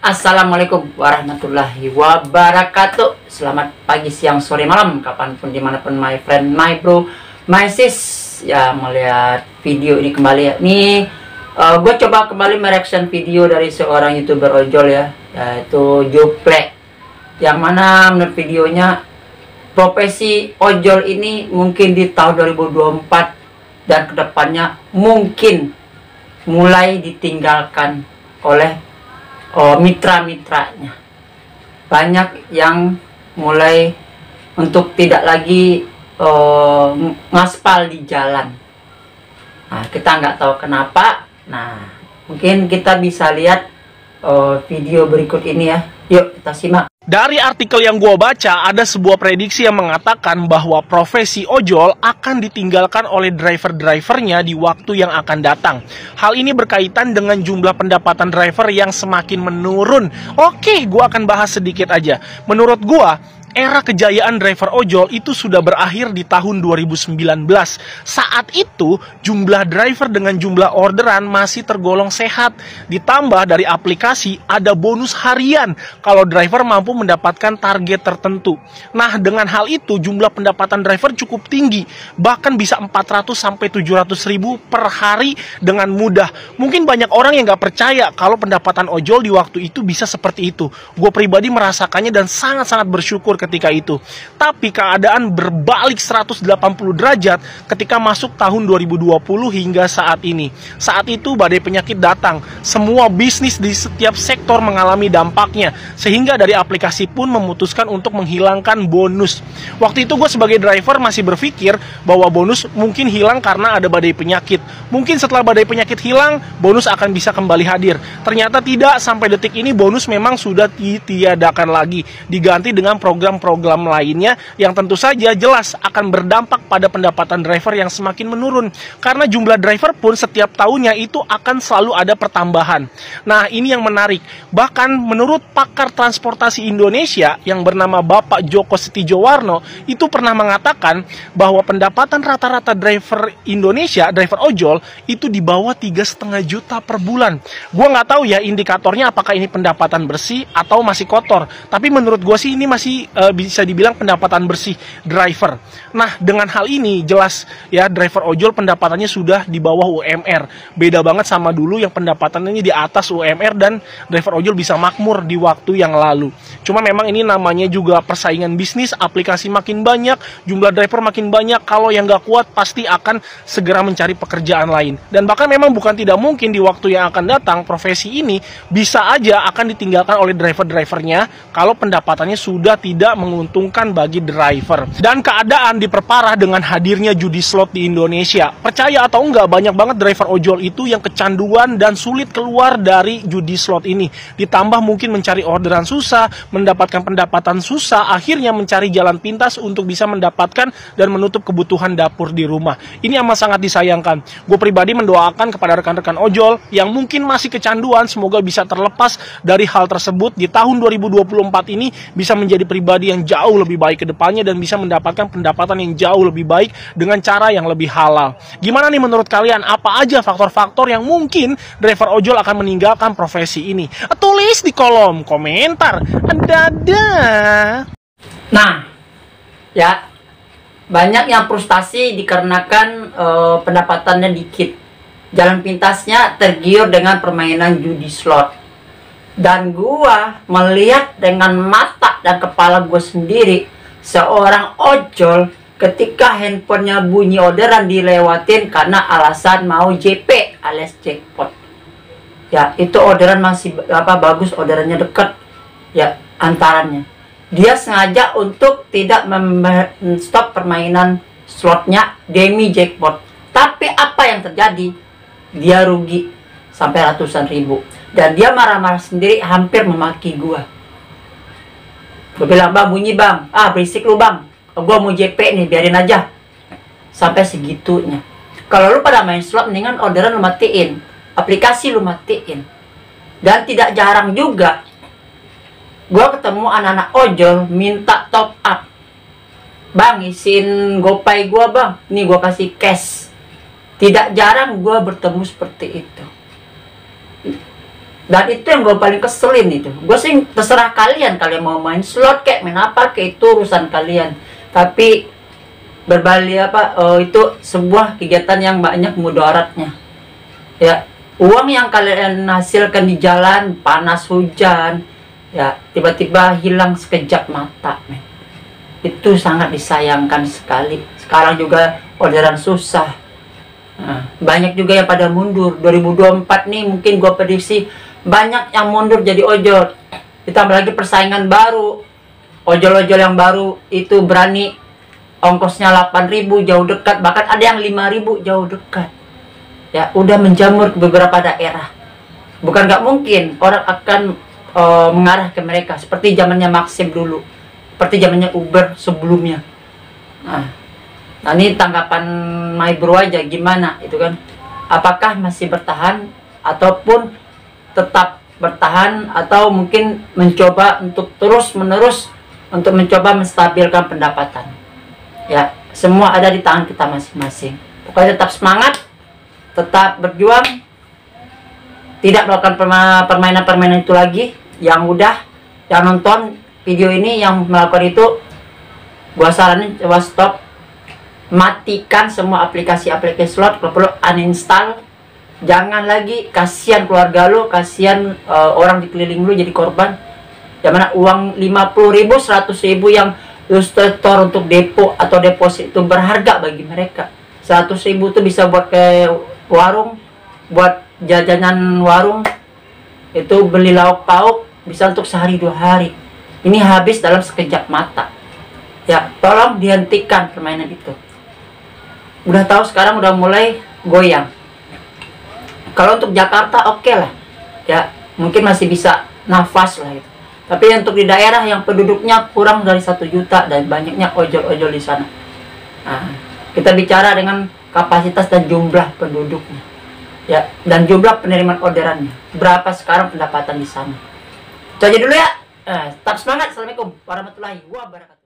Assalamualaikum warahmatullahi wabarakatuh. Selamat pagi, siang, sore, malam, kapanpun, dimanapun, my friend, my bro, my sis ya, melihat video ini kembali ya. Nih gue coba kembali mereaction video dari seorang youtuber ojol ya, yaitu Juple. Yang mana menurut videonya, profesi ojol ini mungkin di tahun 2024 dan kedepannya mungkin mulai ditinggalkan oleh mitra-mitranya. Banyak yang mulai untuk tidak lagi ngaspal di jalan. Nah, kita nggak tahu kenapa. Nah, mungkin kita bisa lihat video berikut ini ya. Yuk kita simak. Dari artikel yang gue baca, ada sebuah prediksi yang mengatakan bahwa profesi ojol akan ditinggalkan oleh driver-drivernya di waktu yang akan datang. Hal ini berkaitan dengan jumlah pendapatan driver yang semakin menurun. Oke, gue akan bahas sedikit aja. Menurut gue, era kejayaan driver ojol itu sudah berakhir di tahun 2019. Saat itu, jumlah driver dengan jumlah orderan masih tergolong sehat. Ditambah dari aplikasi, ada bonus harian kalau driver mampu mendapatkan target tertentu. Nah, dengan hal itu, jumlah pendapatan driver cukup tinggi. Bahkan bisa 400-700 ribu per hari dengan mudah. Mungkin banyak orang yang gak percaya kalau pendapatan ojol di waktu itu bisa seperti itu. Gue pribadi merasakannya dan sangat-sangat bersyukur ketika itu. Tapi keadaan berbalik 180 derajat ketika masuk tahun 2020 hingga saat ini. Saat itu badai penyakit datang. Semua bisnis di setiap sektor mengalami dampaknya. Sehingga dari aplikasi pun memutuskan untuk menghilangkan bonus. Waktu itu gue sebagai driver masih berpikir bahwa bonus mungkin hilang karena ada badai penyakit. Mungkin setelah badai penyakit hilang, bonus akan bisa kembali hadir. Ternyata tidak, sampai detik ini bonus memang sudah ditiadakan lagi. Diganti dengan program lainnya yang tentu saja jelas akan berdampak pada pendapatan driver yang semakin menurun, karena jumlah driver pun setiap tahunnya itu akan selalu ada pertambahan. Nah, ini yang menarik. Bahkan menurut pakar transportasi Indonesia yang bernama Bapak Joko Setijowarno itu pernah mengatakan bahwa pendapatan rata-rata driver Indonesia, driver ojol itu di bawah 3,5 juta per bulan. Gua nggak tahu ya indikatornya apakah ini pendapatan bersih atau masih kotor, tapi menurut gue sih ini masih bisa dibilang pendapatan bersih driver. Nah, dengan hal ini jelas ya, driver ojol pendapatannya sudah di bawah UMR. Beda banget sama dulu yang pendapatannya di atas UMR dan driver ojol bisa makmur di waktu yang lalu. Cuma memang ini namanya juga persaingan bisnis, aplikasi makin banyak, jumlah driver makin banyak. Kalau yang gak kuat pasti akan segera mencari pekerjaan lain. Dan bahkan memang bukan tidak mungkin di waktu yang akan datang profesi ini bisa aja akan ditinggalkan oleh driver-drivernya kalau pendapatannya sudah tidak menguntungkan bagi driver. Dan keadaan diperparah dengan hadirnya judi slot di Indonesia. Percaya atau enggak, banyak banget driver ojol itu yang kecanduan dan sulit keluar dari judi slot ini. Ditambah mungkin mencari orderan susah, mendapatkan pendapatan susah, akhirnya mencari jalan pintas untuk bisa mendapatkan dan menutup kebutuhan dapur di rumah. Ini amat sangat disayangkan. Gue pribadi mendoakan kepada rekan-rekan ojol yang mungkin masih kecanduan, semoga bisa terlepas dari hal tersebut di tahun 2024 ini, bisa menjadi pribadi yang jauh lebih baik ke depannya dan bisa mendapatkan pendapatan yang jauh lebih baik dengan cara yang lebih halal. Gimana nih menurut kalian? Apa aja faktor-faktor yang mungkin driver ojol akan meninggalkan profesi ini? Tulis di kolom komentar. Nah, ya, banyak yang frustasi dikarenakan pendapatannya dikit. Jalan pintasnya tergiur dengan permainan judi slot. Dan gua melihat dengan mata dan kepala gue sendiri, seorang ojol ketika handphonenya bunyi orderan dilewatin karena alasan mau JP alias jackpot. Ya, itu orderan masih bagus, orderannya dekat ya antaranya. Dia sengaja untuk tidak stop permainan slotnya demi jackpot. Tapi apa yang terjadi? Dia rugi sampai ratusan ribu. Dan dia marah-marah sendiri, hampir memaki gua. Gue bilang, bang, bunyi bang. Ah, berisik lu bang. Gua mau JP nih, biarin aja. Sampai segitunya. Kalau lu pada main slot, mendingan orderan lu matiin. Aplikasi lu matiin. Dan tidak jarang juga, gua ketemu anak-anak ojol minta top up. Bang, isiin GoPay gua bang. Nih gua kasih cash. Tidak jarang gua bertemu seperti itu. Dan itu yang gue paling keselin itu. Gue sih terserah kalian mau main slot kayak main apa kayak, itu urusan kalian. Tapi berbalik itu sebuah kegiatan yang banyak mudaratnya. Ya, uang yang kalian hasilkan di jalan, panas hujan, ya tiba-tiba hilang sekejap mata, men. Itu sangat disayangkan sekali. Sekarang juga orderan susah. Nah, banyak juga yang pada mundur. 2024 nih mungkin gue prediksi banyak yang mundur jadi ojol. Ditambah lagi persaingan baru. Ojol-ojol yang baru itu berani ongkosnya 8.000 jauh dekat, bahkan ada yang 5.000 jauh dekat. Ya, udah menjamur ke beberapa daerah. Bukan nggak mungkin orang akan mengarah ke mereka seperti zamannya Maxim dulu, seperti zamannya Uber sebelumnya. Nah, ini tanggapan My Bro aja, gimana itu kan? Apakah masih bertahan ataupun tetap bertahan, atau mungkin mencoba untuk terus-menerus untuk mencoba menstabilkan pendapatan? Ya, semua ada di tangan kita masing-masing. Pokoknya tetap semangat, tetap berjuang, tidak melakukan permainan-permainan itu lagi. Yang udah, yang nonton video ini, yang melakukan itu, gua saranin coba stop, matikan semua aplikasi-aplikasi slot, kalau perlu uninstall. Jangan lagi, kasihan keluarga lo, kasihan orang di keliling lo jadi korban. Yang mana uang 50.000, 100.000 yang lu store untuk depo atau deposit itu berharga bagi mereka. 100.000 itu bisa buat ke warung, buat jajanan warung, itu beli lauk pauk bisa untuk sehari 2 hari. Ini habis dalam sekejap mata. Ya, tolong dihentikan permainan itu. Udah tahu sekarang udah mulai goyang. Kalau untuk Jakarta oke lah, ya mungkin masih bisa nafas lah itu. Tapi untuk di daerah yang penduduknya kurang dari 1 juta dan banyaknya ojol-ojol di sana. Nah, kita bicara dengan kapasitas dan jumlah penduduknya, ya, dan jumlah penerimaan orderannya. Berapa sekarang pendapatan di sana? Itu aja dulu ya. Tetap semangat. Assalamualaikum warahmatullahi wabarakatuh.